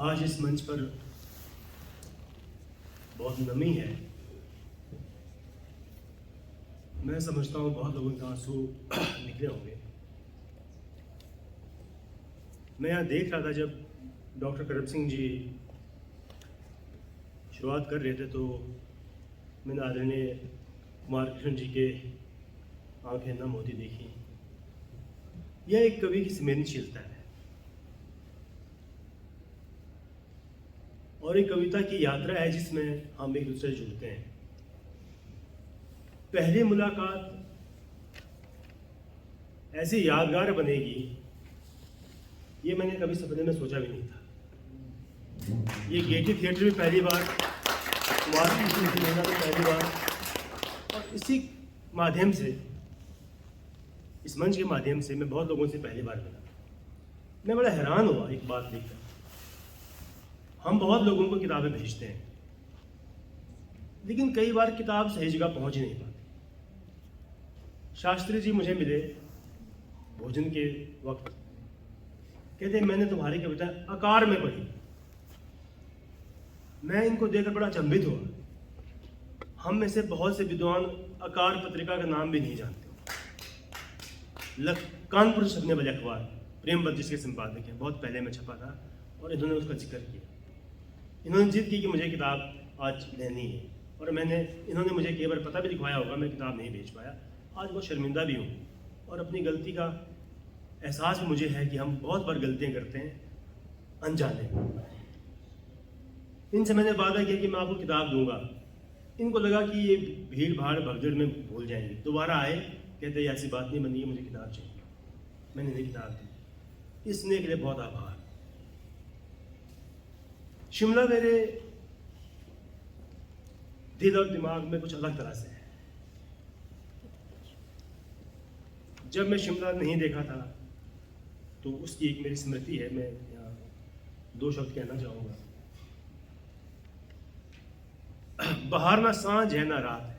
आज इस मंच पर बहुत नमी है। मैं समझता हूँ बहुत लोगों के आंसू निकले होंगे। मैं यहाँ देख रहा था जब डॉक्टर करम सिंह जी शुरुआत कर रहे थे तो मैंने आदरणीय कुमार कृष्ण जी के आंखें नम होती देखी। यह एक कवि की संवेदनशीलता है और एक कविता की यात्रा है जिसमें हम एक दूसरे से जुड़ते हैं। पहली मुलाकात ऐसी यादगार बनेगी ये मैंने कभी सपने में सोचा भी नहीं था। ये गेटी थिएटर में पहली बार, कुमार कृष्ण सिनेमा में पहली बार, और इसी माध्यम से, इस मंच के माध्यम से मैं बहुत लोगों से पहली बार मिला। मैं बड़ा हैरान हुआ एक बात देखकर। हम बहुत लोगों को किताबें भेजते हैं लेकिन कई बार किताब सही जगह पहुंच ही नहीं पाती। शास्त्री जी मुझे मिले भोजन के वक्त, कहते मैंने तुम्हारी कविता आकार में पढ़ी। मैं इनको देखकर बड़ा अचंभित हुआ। हम में से बहुत से विद्वान आकार पत्रिका का नाम भी नहीं जानते। कानपुर से छपने वाले अखबार प्रेमवत जिसके संपादक हैं, बहुत पहले में छपा था और इन्होंने उसका जिक्र किया। इन्होंने जिद की कि मुझे किताब आज लेनी है और इन्होंने मुझे कई बार पता भी लिखवाया होगा, मैं किताब नहीं भेज पाया। आज बहुत शर्मिंदा भी हूँ और अपनी गलती का एहसास भी मुझे है कि हम बहुत बार गलतियाँ करते हैं अनजाने। इनसे मैंने वादा किया कि मैं आपको किताब दूंगा। इनको लगा कि ये भीड़ भाड़ भगदड़ में भूल जाएंगे। दोबारा आए, कहते ऐसी बात नहीं बनी है, मुझे किताब चाहिए। मैंने इन्हें किताब दी। इस स्नेह के लिए बहुत आभार। शिमला मेरे दिल और दिमाग में कुछ अलग तरह से है। जब मैं शिमला नहीं देखा था तो उसकी एक मेरी स्मृति है। मैं यहाँ दो शब्द कहना चाहूँगा। बाहर ना सांझ है ना रात है,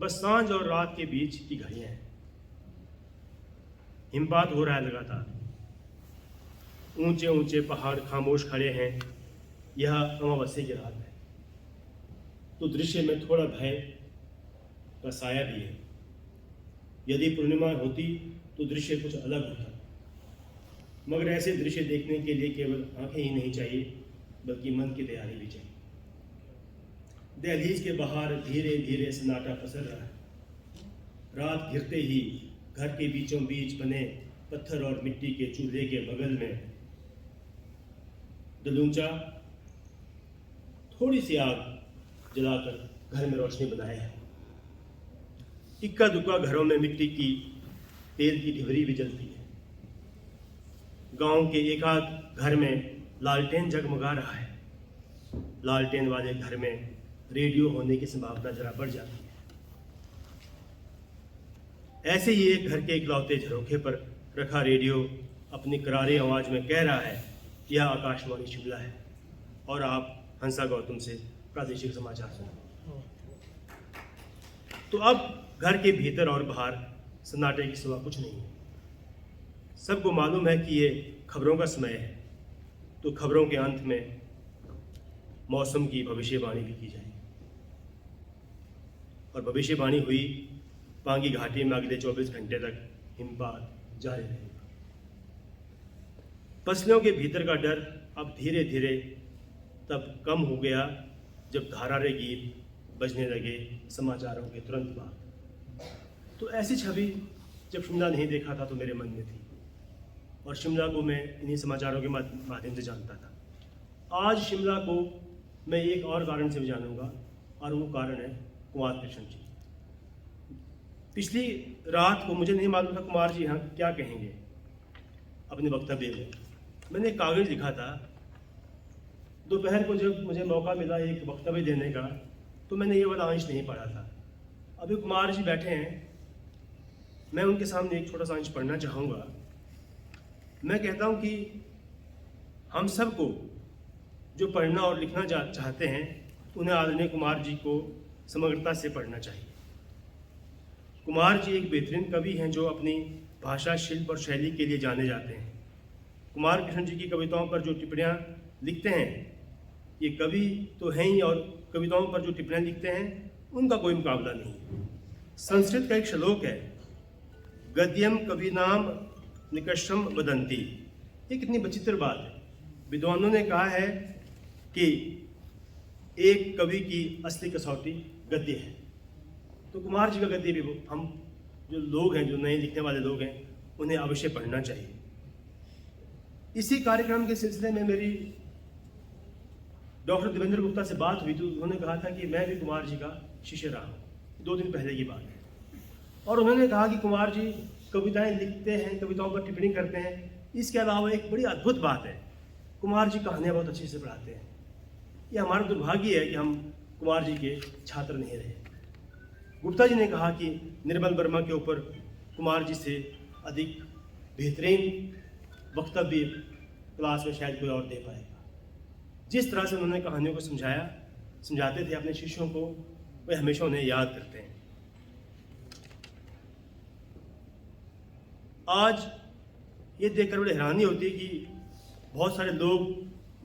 बस सांझ और रात के बीच की घड़ियाँ हैं। हिमपात हो रहा है लगातार। ऊंचे ऊंचे पहाड़ खामोश खड़े हैं। यह अमावस्या की रात है तो दृश्य में थोड़ा भय का साया भी है। यदि पूर्णिमा होती तो दृश्य कुछ अलग होता, मगर ऐसे दृश्य देखने के लिए केवल आंखें ही नहीं चाहिए बल्कि मन की तैयारी भी चाहिए। दहलीज के बाहर धीरे धीरे सन्नाटा पसर रहा है। रात घिरते ही घर के बीचों बीच बने पत्थर और मिट्टी के चूल्हे के बगल में दलूंचा थोड़ी सी आग जलाकर घर में रोशनी बनाए है। इक्का दुक्का घरों में मिट्टी की तेल की ढिबरी भी जलती है। गांव के एक आध घर में लालटेन जगमगा रहा है। लालटेन वाले घर में रेडियो होने की संभावना जरा बढ़ जाती है। ऐसे ही एक घर के इकलौते झरोखे पर रखा रेडियो अपनी करारी आवाज में कह रहा है यह आकाशवाणी शिमला है और आप हंसा गौतम से प्रादेशिक समाचार सुनो। तो अब घर के भीतर और बाहर सन्नाटे की सिवा कुछ नहीं है। सबको मालूम है कि ये खबरों का समय है तो खबरों के अंत में मौसम की भविष्यवाणी भी की जाएगी। और भविष्यवाणी हुई पांगी घाटी में अगले 24 घंटे तक हिमपात जारी रहेगा। फसलों के भीतर का डर अब धीरे धीरे तब कम हो गया जब धारारे गीत बजने लगे समाचारों के तुरंत बाद। तो ऐसी छवि जब शिमला नहीं देखा था तो मेरे मन में थी और शिमला को मैं इन्हीं समाचारों के माध्यम से जानता था। आज शिमला को मैं एक और कारण से भी जानूंगा और वो कारण है कुमार कृष्ण जी। पिछली रात को मुझे नहीं मालूम था कुमार जी यहाँ क्या कहेंगे अपने वक्तव्य में। मैंने एक कागज लिखा था। दोपहर को जब मुझे मौका मिला एक वक्तव्य देने का तो मैंने ये वाला अंश नहीं पढ़ा था। अभी कुमार जी बैठे हैं, मैं उनके सामने एक छोटा सा अंश पढ़ना चाहूँगा। मैं कहता हूँ कि हम सबको जो पढ़ना और लिखना चाहते हैं उन्हें आदरणीय कुमार जी को समग्रता से पढ़ना चाहिए। कुमार जी एक बेहतरीन कवि हैं जो अपनी भाषा, शिल्प और शैली के लिए जाने जाते हैं। कुमार कृष्ण जी की कविताओं पर जो टिप्पणियाँ लिखते हैं, ये कवि तो हैं ही, और कविताओं पर जो टिप्पणियाँ लिखते हैं उनका कोई मुकाबला नहीं। संस्कृत का एक श्लोक है, गद्यम कविनाम निकषम वदंती। ये कितनी विचित्र बात है। विद्वानों ने कहा है कि एक कवि की असली कसौटी गद्य है। तो कुमार जी का गद्य भी हम जो लोग हैं, जो नए लिखने वाले लोग हैं, उन्हें अवश्य पढ़ना चाहिए। इसी कार्यक्रम के सिलसिले में मेरी डॉक्टर देवेंद्र गुप्ता से बात हुई, तो उन्होंने कहा था कि मैं भी कुमार जी का शिष्य रहा हूँ। 2 दिन पहले की बात है। और उन्होंने कहा कि कुमार जी कविताएं लिखते हैं, कविताओं पर टिप्पणी करते हैं। इसके अलावा एक बड़ी अद्भुत बात है, कुमार जी कहानियाँ बहुत अच्छे से पढ़ाते हैं। ये हमारा दुर्भाग्य है कि हम कुमार जी के छात्र नहीं रहे। गुप्ता जी ने कहा कि निर्मल वर्मा के ऊपर कुमार जी से अधिक बेहतरीन वक्तव्य क्लास में शायद कोई और दे पाएगा। जिस तरह से उन्होंने कहानियों को समझाते थे अपने शिष्यों को, वे हमेशा उन्हें याद करते हैं। आज ये देखकर बड़ी हैरानी होती है कि बहुत सारे लोग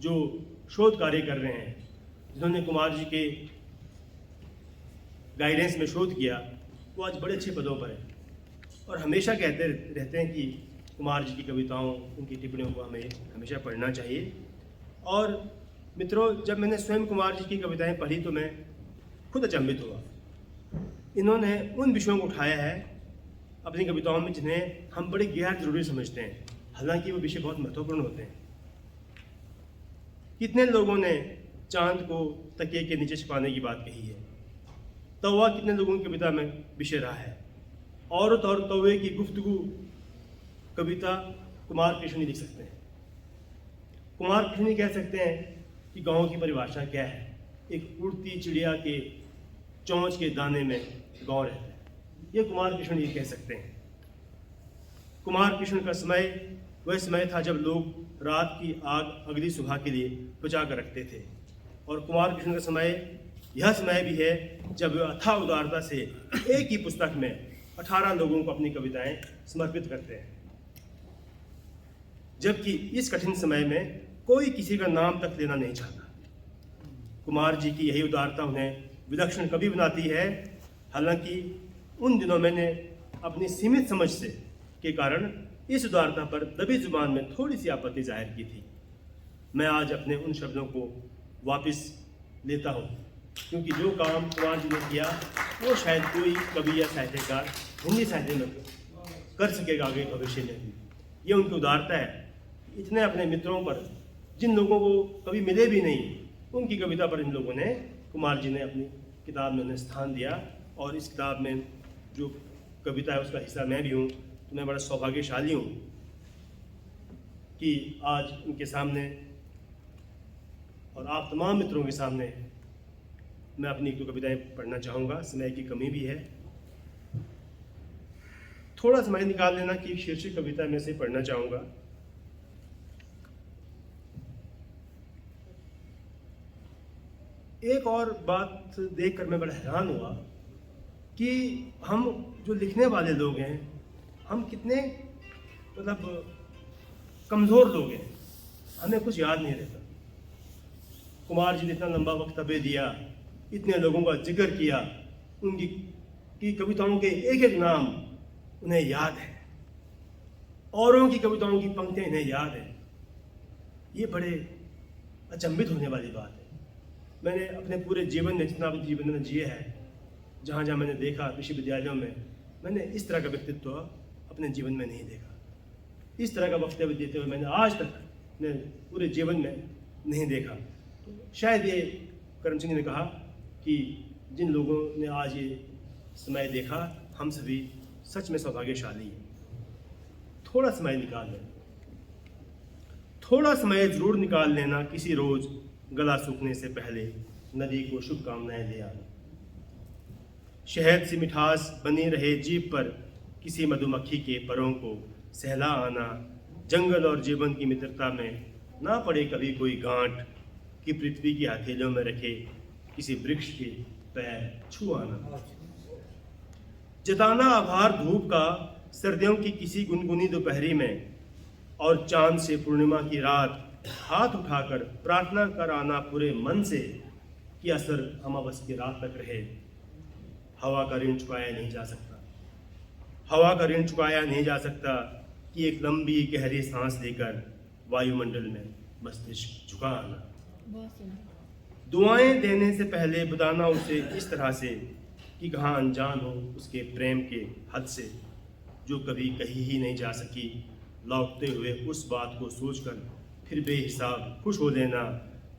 जो शोध कार्य कर रहे हैं, जिन्होंने कुमार जी के गाइडेंस में शोध किया, वो आज बड़े अच्छे पदों पर हैं और हमेशा कहते रहते हैं कि कुमार जी की कविताओं, उनकी टिप्पणियों को हमें हमेशा पढ़ना चाहिए। और मित्रों, जब मैंने स्वयं कुमार जी की कविताएं पढ़ी तो मैं खुद अचंभित हुआ। इन्होंने उन विषयों को उठाया है अपनी कविताओं में जिन्हें हम बड़े गैर जरूरी समझते हैं, हालांकि वो विषय बहुत महत्वपूर्ण होते हैं। कितने लोगों ने चांद को तकिए के नीचे छिपाने की बात कही है। तवा कितने लोगों की कविता में विषय रहा है। औरत और तवे की गुफ्तगू कविता कुमार कृष्ण लिख सकते हैं। कुमार कृष्ण कह सकते हैं कि गाँव की परिभाषा क्या है। एक उड़ती चिड़िया के चोंच के दाने में गाँव रहता है, ये कुमार कृष्ण ये कह सकते हैं। कुमार कृष्ण का समय वह समय था जब लोग रात की आग अगली सुबह के लिए बुझा कर रखते थे, और कुमार कृष्ण का समय यह समय भी है जब वे अथाह उदारता से एक ही पुस्तक में 18 लोगों को अपनी कविताएं समर्पित करते हैं, जबकि इस कठिन समय में कोई किसी का नाम तक लेना नहीं चाहता। कुमार जी की यही उदारता उन्हें विलक्षण कवि बनाती है। हालांकि उन दिनों मैंने अपनी सीमित समझ से के कारण इस उदारता पर दबी जुबान में थोड़ी सी आपत्ति जाहिर की थी। मैं आज अपने उन शब्दों को वापस लेता हूँ, क्योंकि जो काम कुमार जी ने किया वो शायद कोई कवि या साहित्यकार हिंदी साहित्य में कर सकेगा आगे भविष्य में भी। ये उनकी उदारता है। इतने अपने मित्रों पर, जिन लोगों को कभी मिले भी नहीं, उनकी कविता पर इन लोगों ने, कुमार जी ने अपनी किताब में उन्हें स्थान दिया। और इस किताब में जो कविता है उसका हिस्सा मैं भी हूँ, तो मैं बड़ा सौभाग्यशाली हूँ कि आज उनके सामने और आप तमाम मित्रों के सामने मैं अपनी 1-2 कविताएं पढ़ना चाहूँगा। समय की कमी भी है, थोड़ा समय निकाल लेना कि एक शीर्षक कविता में से पढ़ना चाहूँगा। एक और बात देखकर मैं बड़ा हैरान हुआ कि हम जो लिखने वाले लोग हैं, हम कितने कमज़ोर लोग हैं, हमें कुछ याद नहीं रहता। कुमार जी ने इतना लंबा वक्तव्य दिया, इतने लोगों का जिक्र किया, उनकी की कविताओं के एक एक नाम उन्हें याद है, औरों की कविताओं की पंक्तियाँ इन्हें याद है। ये बड़े अचंभित होने वाली बात है। मैंने अपने पूरे जीवन में, जितना अपने जीवन में जिए हैं, जहाँ जहाँ मैंने देखा विश्वविद्यालयों में, मैंने इस तरह का व्यक्तित्व अपने जीवन में नहीं देखा। इस तरह का वक्तव्य देते हुए मैंने आज तक अपने पूरे जीवन में नहीं देखा। तो शायद ये करम सिंह ने कहा कि जिन लोगों ने आज ये समय देखा, हम सभी सच में सौभाग्यशाली हैं। थोड़ा समय निकाल लें, थोड़ा समय ज़रूर निकाल लेना, किसी रोज़ गला सूखने से पहले नदी को शुभकामनाएं ले आना। शहद सी मिठास बनी रहे जीभ पर, किसी मधुमक्खी के परों को सहला आना। जंगल और जीवन की मित्रता में ना पड़े कभी कोई गांठ, कि पृथ्वी की हथेलियों में रखे किसी वृक्ष के पैर छू आना। जताना आभार धूप का सर्दियों की किसी गुनगुनी दोपहरी में, और चांद से पूर्णिमा की रात हाथ उठाकर प्रार्थना कराना पूरे मन से कि असर अमावस की रात तक रहे। हवा का ऋण चुकाया नहीं जा सकता। हवा का ऋण चुकाया नहीं जा सकता कि एक लंबी गहरी सांस लेकर वायुमंडल में मस्तिष्क झुका आना। दुआएं देने से पहले बुदाना उसे इस तरह से कि कहाँ अनजान हो उसके प्रेम के हद से, जो कभी कही ही नहीं जा सकी। लौटते हुए उस बात को सोचकर फिर बेहिसाब खुश हो लेना।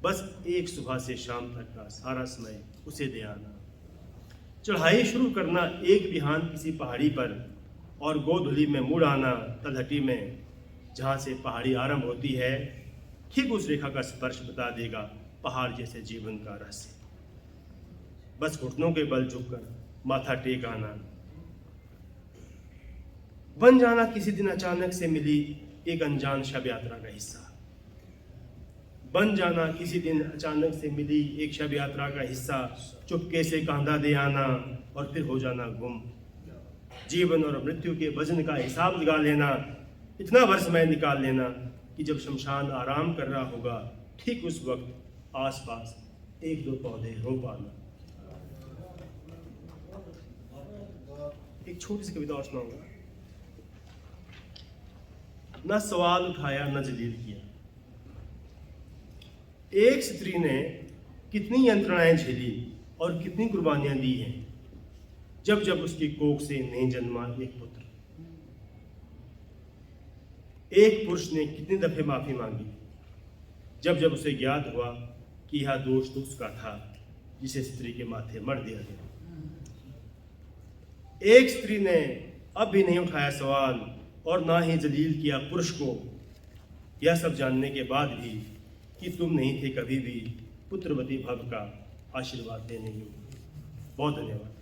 बस एक सुबह से शाम तक का सारा समय उसे दे आना। चढ़ाई शुरू करना एक बिहान किसी पहाड़ी पर और गोधुली में मुड़ आना तलहटी में, जहाँ से पहाड़ी आरंभ होती है। ठीक उस रेखा का स्पर्श बता देगा पहाड़ जैसे जीवन का रहस्य। बस घुटनों के बल झुककर माथा टेक आना। बन जाना किसी दिन अचानक से मिली एक अनजान शव यात्रा का हिस्सा। बन जाना किसी दिन अचानक से मिली एक शव यात्रा का हिस्सा। चुपके से कांधा दे आना और फिर हो जाना गुम। जीवन और मृत्यु के वजन का हिसाब लगा लेना। इतना भर समय निकाल लेना कि जब शमशान आराम कर रहा होगा, ठीक उस वक्त आसपास एक दो पौधे रो पाना। एक छोटी सी कविता और सुनाऊंगा। न सवाल उठाया न जलील किया। एक स्त्री ने कितनी यंत्रणाएं झेली और कितनी कुर्बानियां दी हैं जब जब उसकी कोख से नहीं जन्मा एक पुत्र। एक पुरुष ने कितनी दफे माफी मांगी जब जब उसे ज्ञात हुआ कि यह दोष तो उसका था जिसे स्त्री के माथे मर दिया गया। एक स्त्री ने अब भी नहीं उठाया सवाल और ना ही जलील किया पुरुष को, यह सब जानने के बाद भी कि तुम नहीं थे कभी भी पुत्रवती भव का आशीर्वाद देने योग्य। बहुत धन्यवाद।